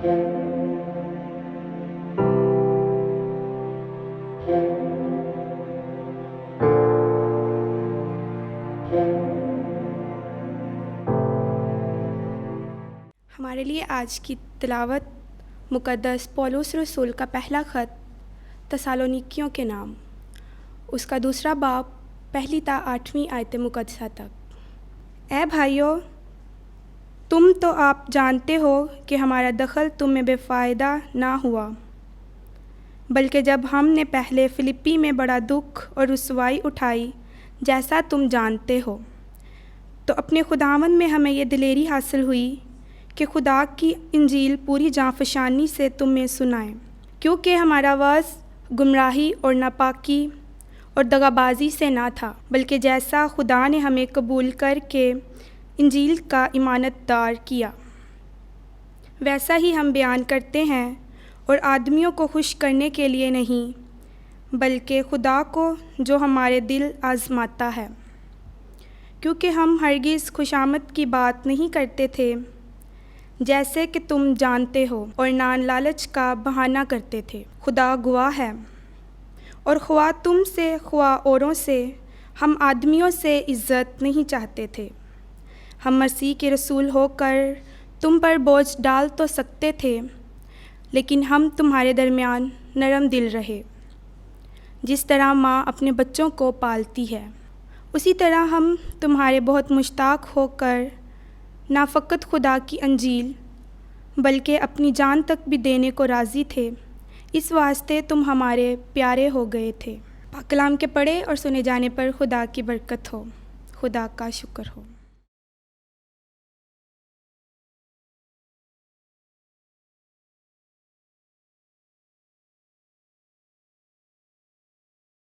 ہمارے لیے آج کی تلاوت مقدس پولس رسول کا پہلا خط تسالونیکیوں کے نام، اس کا دوسرا باب، پہلی تا 8ویں آیت مقدسہ تک۔ اے بھائیو، تم تو آپ جانتے ہو کہ ہمارا دخل تم میں بے فائدہ نہ ہوا، بلکہ جب ہم نے پہلے فلپی میں بڑا دکھ اور رسوائی اٹھائی جیسا تم جانتے ہو، تو اپنے خداوند میں ہمیں یہ دلیری حاصل ہوئی کہ خدا کی انجیل پوری جانفشانی سے تم میں سنائیں، کیونکہ ہمارا وعظ گمراہی اور ناپاکی اور دغابازی سے نہ تھا، بلکہ جیسا خدا نے ہمیں قبول کر کے انجیل کا امانت دار کیا ویسا ہی ہم بیان کرتے ہیں، اور آدمیوں کو خوش کرنے کے لیے نہیں بلکہ خدا کو جو ہمارے دل آزماتا ہے، کیونکہ ہم ہرگز خوشامد کی بات نہیں کرتے تھے جیسے کہ تم جانتے ہو، اور نان لالچ کا بہانہ کرتے تھے۔ خدا گواہ ہے، اور خواہ تم سے خواہ اوروں سے، ہم آدمیوں سے عزت نہیں چاہتے تھے۔ ہم مسیح کے رسول ہو کر تم پر بوجھ ڈال تو سکتے تھے، لیکن ہم تمہارے درمیان نرم دل رہے، جس طرح ماں اپنے بچوں کو پالتی ہے، اسی طرح ہم تمہارے بہت مشتاق ہو کر نہ فقط خدا کی انجیل بلکہ اپنی جان تک بھی دینے کو راضی تھے، اس واسطے تم ہمارے پیارے ہو گئے تھے۔ پاک کلام کے پڑھے اور سنے جانے پر خدا کی برکت ہو۔ خدا کا شکر ہو۔